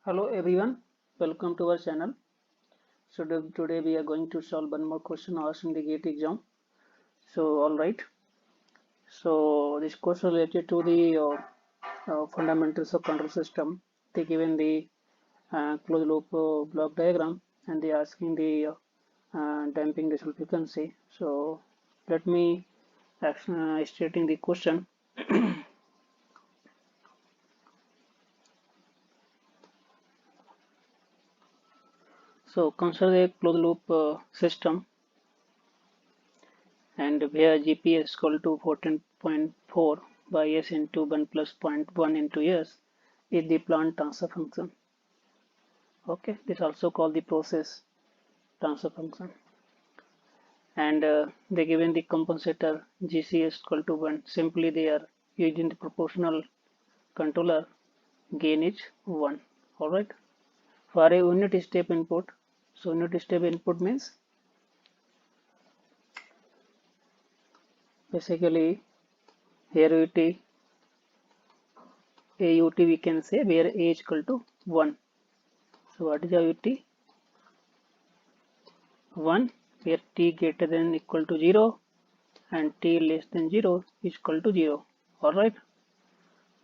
Hello everyone, welcome to our channel. So today we are going to solve one more question asked in the GATE exam. So alright, so this question related to the fundamentals of control system. They given the closed loop block diagram and they asking the damping decimal frequency. So let me stating the question. So consider a closed loop system and where Gp is equal to 14.4 by s into 1 plus zero point 0.1 into s is the plant transfer function. Okay, this also called the process transfer function. And they given the compensator Gc is equal to 1. Simply they are using the proportional controller, gain is 1. Alright. For a unit step input, so unit step input means basically here AUT we can say where A is equal to 1. So what is AUT? 1 where t greater than equal to 0 and t less than 0 is equal to 0. Alright.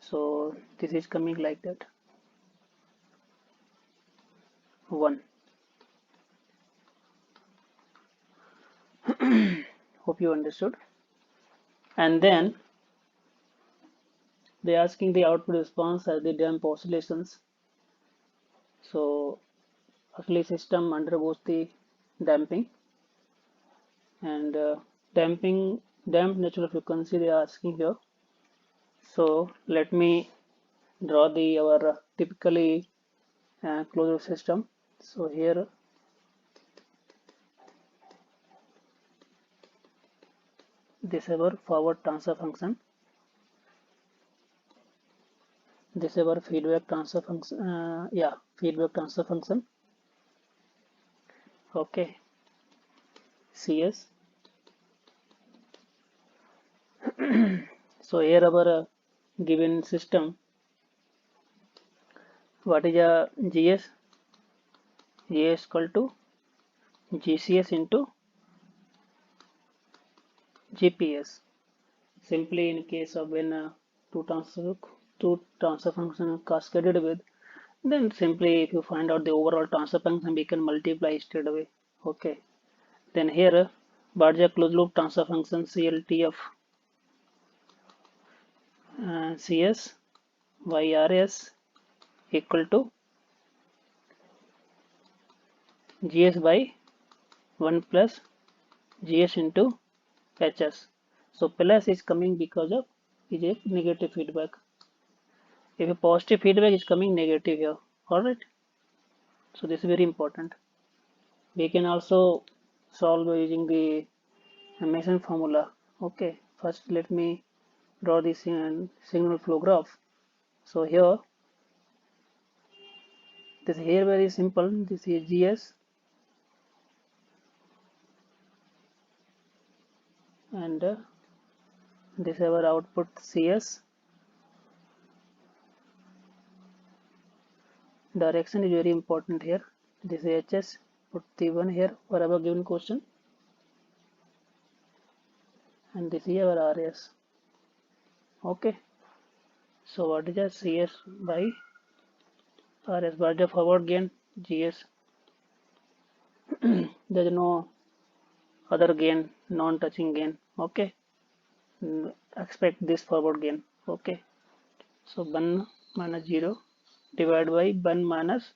So this is coming like that. 1. Hope you understood. And then they asking the output response as the damp oscillations. So actually system undergoes the damping and damped natural frequency they are asking here. So let me draw the our typically closed system. So here this is our forward transfer function. This is our feedback transfer function. Feedback transfer function. Okay, CS. So here our given system. What is a GS? GS equal to GCS into GPS. Simply in case of when two transfer functions cascaded with, then simply if you find out the overall transfer function, we can multiply straight away. Okay. Then here, what is a closed loop transfer function CLT of CS by RS equal to GS by 1 plus GS into HS. So plus is coming because of is a negative feedback. If a positive feedback is coming negative here. Alright. So this is very important. We can also solve using the Mason formula. Okay. First let me draw this signal flow graph. So here this is here very simple. This is GS and this is our output CS. Direction is very important here. This is HS. Put the one here for our given question. And this is our RS. Okay. So what is the CS by RS? What is the forward gain? GS. There is no other gain, non-touching gain. Okay. Expect this forward gain. Okay. So 1 minus 0 divided by 1 minus,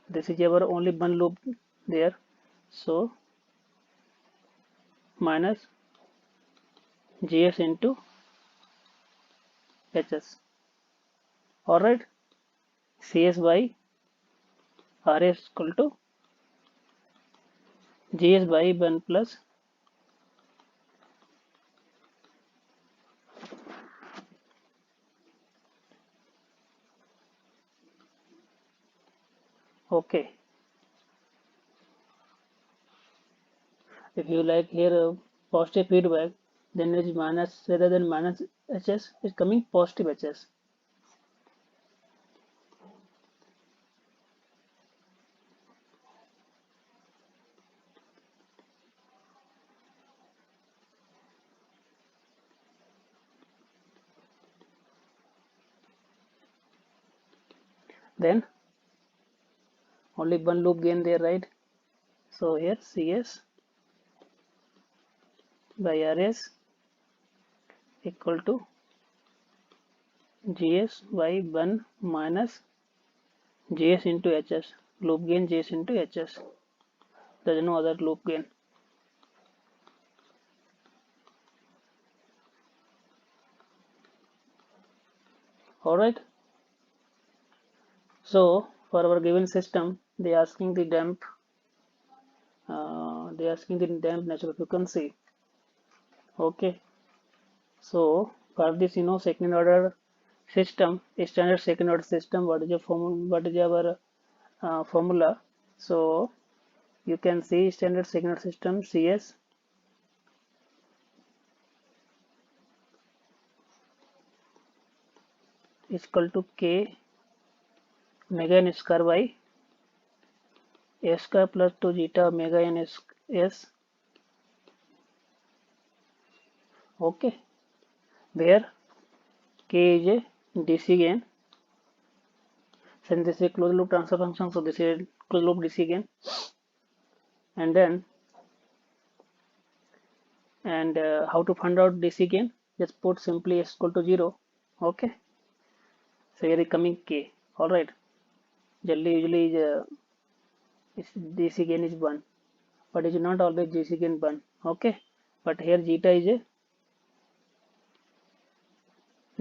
this is our only one loop there. So minus GS into HS. Alright. CS by RS equal to GS by 1 plus okay. If you like here positive feedback, then it is minus rather than minus HS is coming positive HS. then only one loop gain there, right? So here Cs by Rs equal to Gs by 1 minus Js into Hs. Loop gain Js into Hs. There is no other loop gain. Alright. So for our given system, they asking the damp natural frequency. Okay. So for this, second order system, a standard second order system, what is your formula? What is our formula? So you can see standard second order system Cs is equal to K omega n square by A square plus 2 zeta omega n s. Okay, where K is a DC gain. Since this is a closed loop transfer function, so this is a closed loop DC gain. And then how to find out DC gain? Just put simply s equal to 0. Okay, so here is coming K. Alright, usually DC gain is 1, but it is not always DC gain 1. Okay, but here zeta is a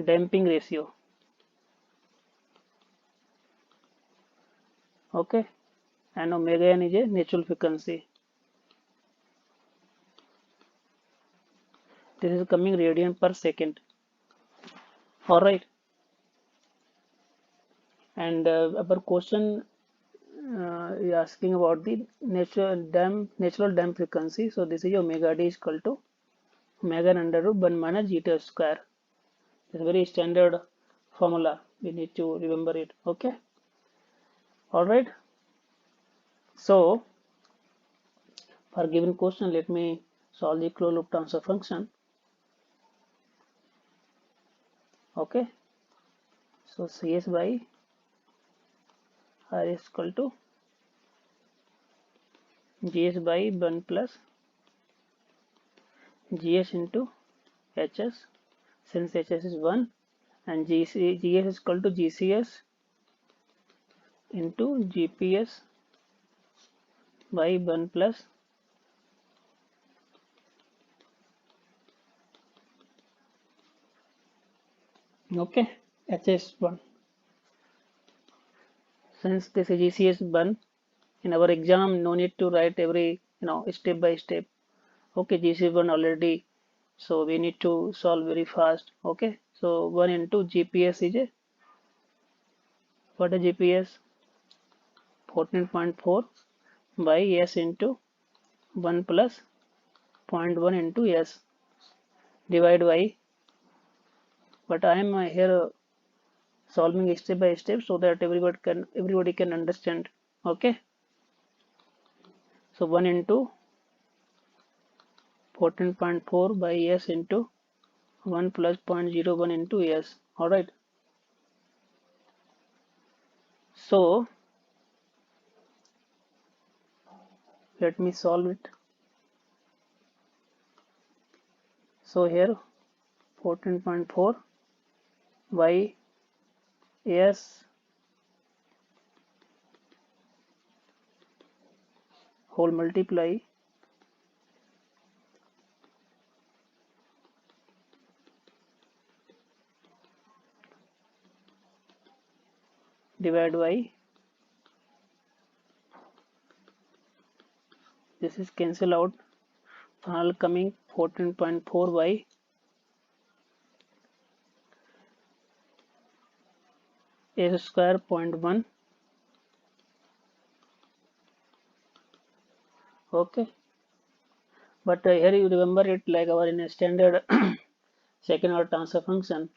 damping ratio. Okay, and omega n is a natural frequency. This is coming radian per second. Alright, and our question is asking about the natural damp frequency. So this is omega d is equal to omega n under root 1 minus zeta square. It's a very standard formula. We need to remember it. Okay. Alright. So for given question, let me solve the closed loop transfer function. Okay. So Cs by R is equal to Gs by 1 plus Gs into Hs, since Hs is 1, and Gs is equal to Gcs into Gps by 1 plus okay Hs 1. Since this is Gcs 1, in our exam no need to write every step by step. Okay, GC1 already, so we need to solve very fast. Okay, so 1 into GPS is a, what is GPS? 14.4 by S into 1 plus 0.1 into S divide by, but I am here solving step by step so that everybody can understand. Okay, so 1 into 14.4 by S into 1 plus 0.01 into S. Alright, so let me solve it. So here 14.4 by S whole multiply divide by, this is cancel out, final coming 14.4 by S square 0.1. Okay, but here you remember it like our in a standard second order transfer function,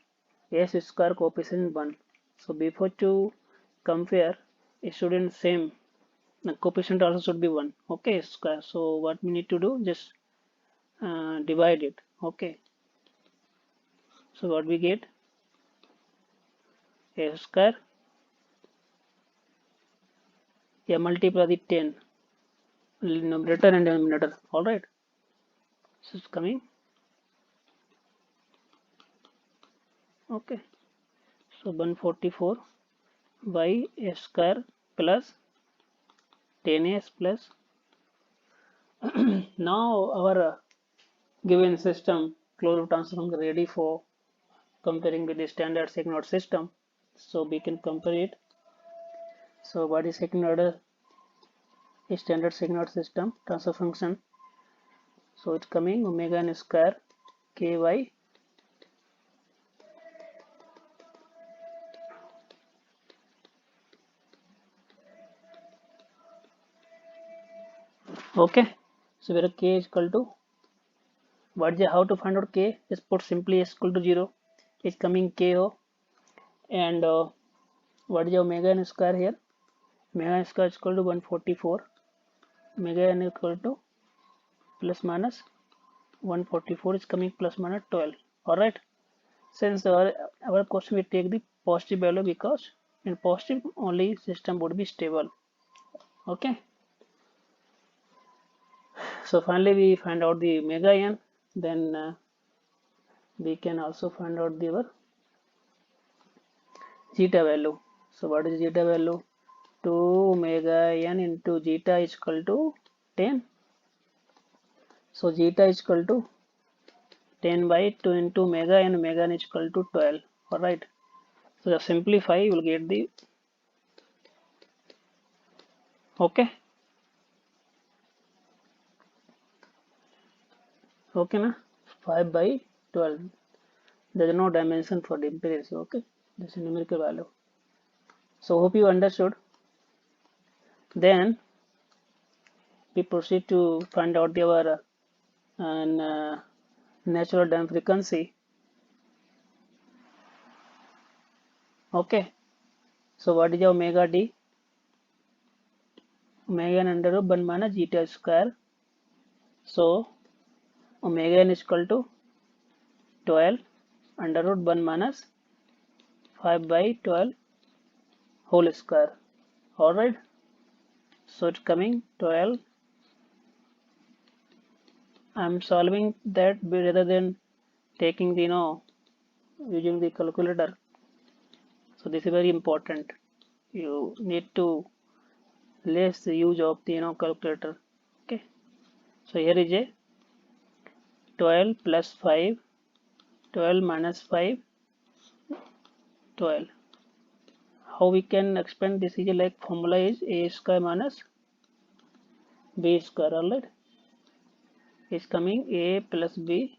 S square coefficient 1. So before to compare, it shouldn't same, the coefficient also should be 1. Okay, square. So what we need to do, just divide it. Okay, so what we get, S square Yeah, multiply the 10 numerator and denominator. All right, so it's coming. Okay, so 144 by a square plus 10s plus now our given system closed transfer function ready for comparing with the standard second order system. So we can compare it. So what is second order standard second order system transfer function? So it's coming omega n square ky okay. So where k is equal to what is how to find out k? Just put simply s equal to 0 is coming ko and what is omega n square here? Omega n square is equal to 144. Omega n is equal to plus minus 144 is coming plus minus 12. Alright. Since our question we take the positive value because in positive only system would be stable. Okay. So finally we find out the omega n. Then we can also find out the zeta value. So what is zeta value? 2 omega n into zeta is equal to 10. So zeta is equal to 10 by 2 into omega and omega n is equal to 12. Alright. So just simplify, you will get the okay. Okay na 5 by 12. There is no dimension for the impedance. Okay, this is numerical value. So hope you understood. Then we proceed to find out our natural damp frequency. Okay, so what is omega d? Omega n under root 1 minus zeta square. So omega n is equal to 12 under root 1 minus 5 by 12 whole square. Alright, so it's coming 12. I'm solving that rather than taking the using the calculator. So this is very important. You need to less the use of the calculator. Okay, so here is a 12 plus 5, 12 minus 5, 12. How we can expand this is like formula is a square minus b square. Alright, is coming a plus b,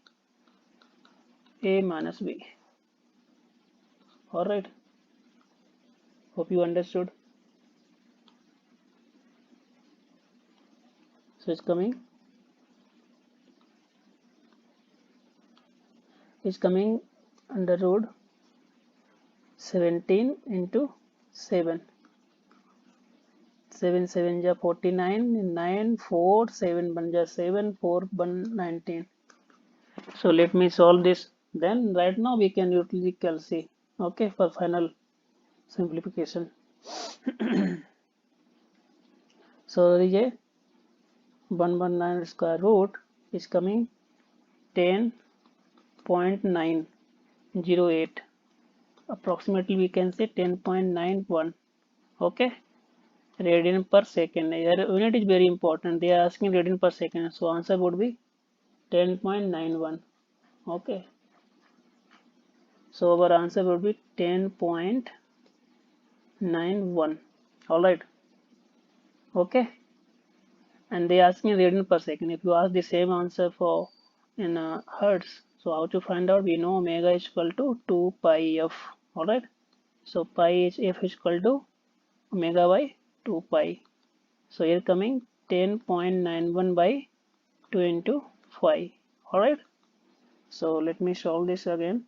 a minus b. Alright, hope you understood. So it's coming under root 17 into 7. 7 7 ja 49, 9 4 7 1 ja 7 4 1 19. So let me solve this. Then right now we can utilize calci. Okay, for final simplification. So there is a 119 square root is coming 10.908. Approximately we can say 10.91. Okay, radian per second. Here unit is very important. They are asking radian per second. So answer would be 10.91. Okay. So our answer would be 10.91. Alright. Okay. And they are asking radian per second. If you ask the same answer for in hertz, so how to find out? We know omega is equal to 2 pi f. Alright. So pi is f is equal to omega by 2 pi. So here coming 10.91 by 2 into 5. Alright. So let me solve this again.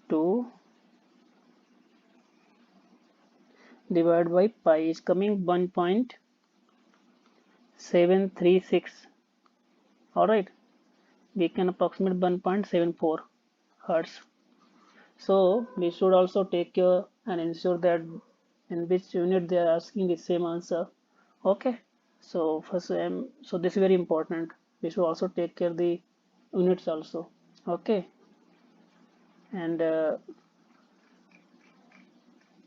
2 divided by pi is coming 1.736. Alright. We can approximate 1.74 hertz. So we should also take care and ensure that in which unit they are asking the same answer. Okay. So first, so this is very important. We should also take care the units also. Okay. And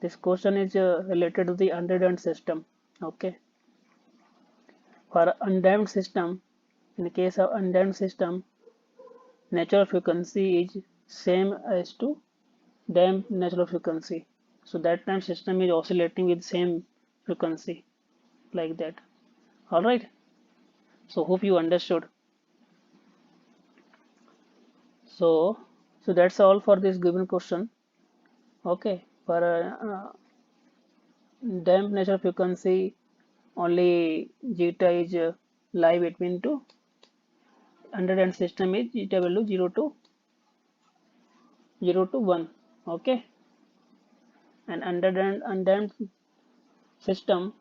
this question is related to the undamped system. Okay. For undamped system, in the case of undamped system, natural frequency is same as to damped natural frequency. So that time system is oscillating with same frequency like that. All right. So hope you understood. So that's all for this given question. Okay. For damped natural frequency, only zeta is lie between two. Undamped system is zeta value 0 to 1. Okay. And undamped system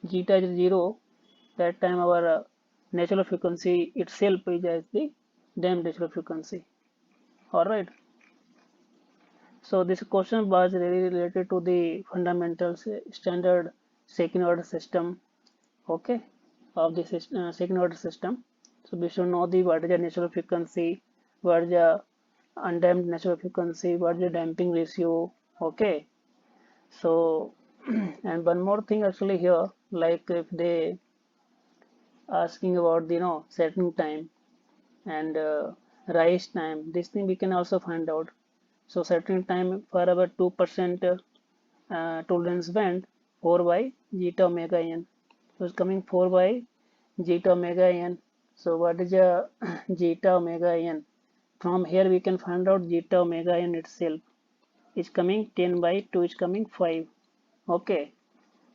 zeta is 0, that time our natural frequency itself is as the damped natural frequency. Alright, so this question was really related to the fundamentals standard second order system, okay, of the second order system. So we should know the what is the natural frequency, what is the undamped natural frequency, what is the damping ratio, okay. So and one more thing actually here, like if they asking about setting time and rise time, this thing we can also find out. So setting time for our 2% tolerance band 4 by zeta omega n, so it's coming 4 by zeta omega n. So what is a zeta omega n? From here we can find out zeta omega n itself is coming 10 by 2 is coming 5. Okay,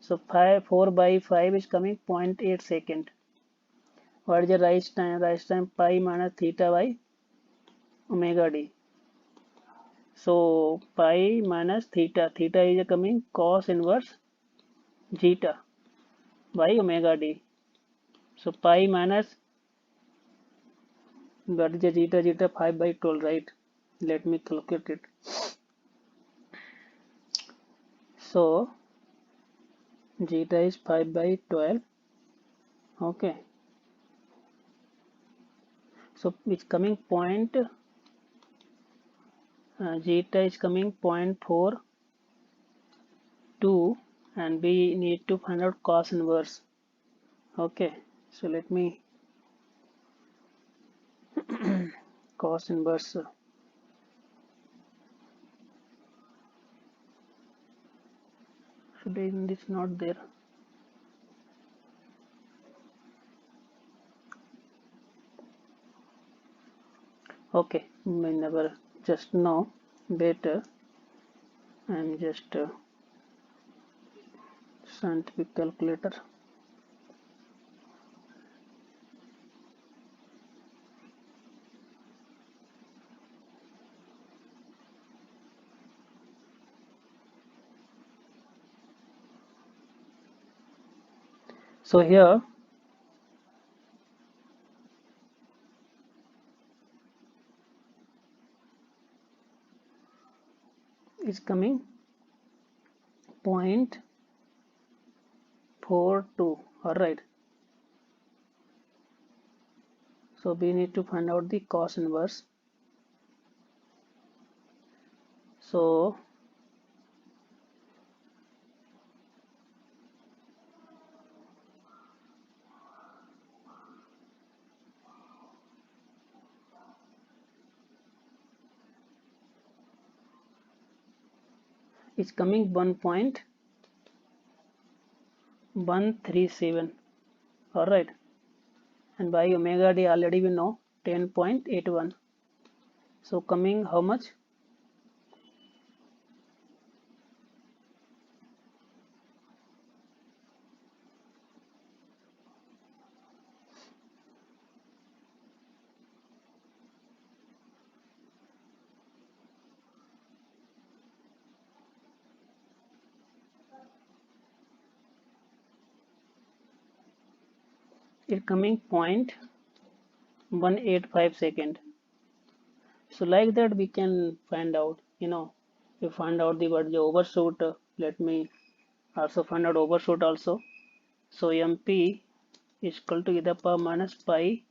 so 4 by 5 is coming 0.8 second. What is the rise time? Rise time pi minus theta by omega d. So pi minus theta. Theta is coming cos inverse zeta by omega d. So pi minus what is the zeta? Zeta 5 by 12, right? Let me calculate it. So zeta is 5 by 12. Okay. So it's coming point. Zeta is coming 0.42, and we need to find out cos inverse. Okay, so let me cos inverse. Should this not there? Okay, we never just know better. I'm just scientific calculator. So here is coming 0.42. All right. So we need to find out the cos inverse. So it's coming 1.137. All right. And by omega d already we know 10.81. So coming how much? It's coming 0.185 second. So like that we can find out, we find out the what the overshoot. Let me also find out overshoot also. So MP is equal to e to the power minus pi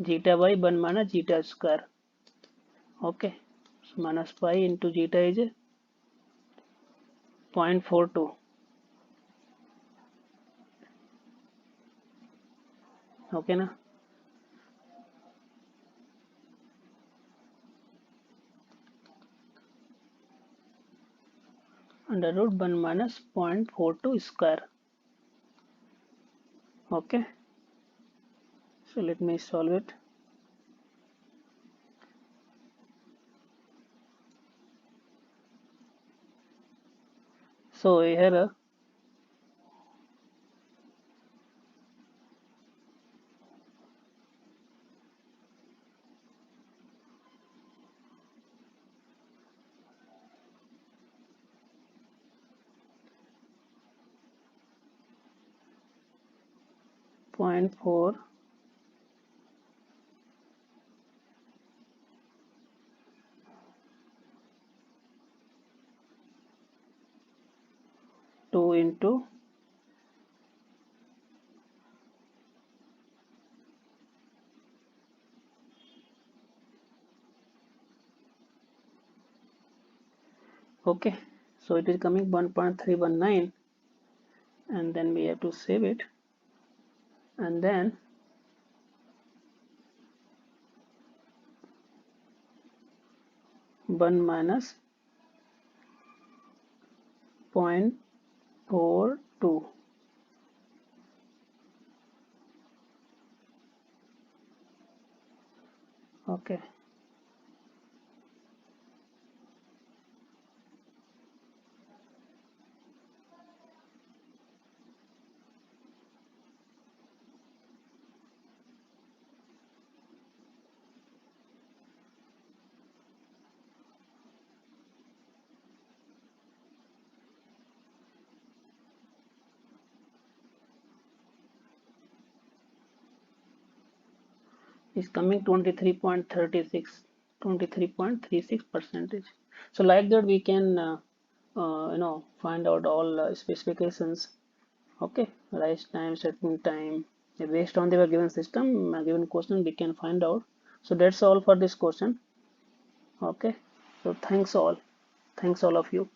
zeta by 1 minus zeta square. Okay, so minus pi into zeta is 0.42. Okay na, under root 1 minus 0.42 square. Okay, so let me solve it. So here 0.42 into okay, so it is coming 1.319, and then we have to save it, and then 1 minus 0.42. Okay, is coming 23.36, 23.36 percentage. So like that we can find out all specifications. Okay, rise time, setting time, based on the given system, given question we can find out. So that's all for this question. Okay, so thanks all of you.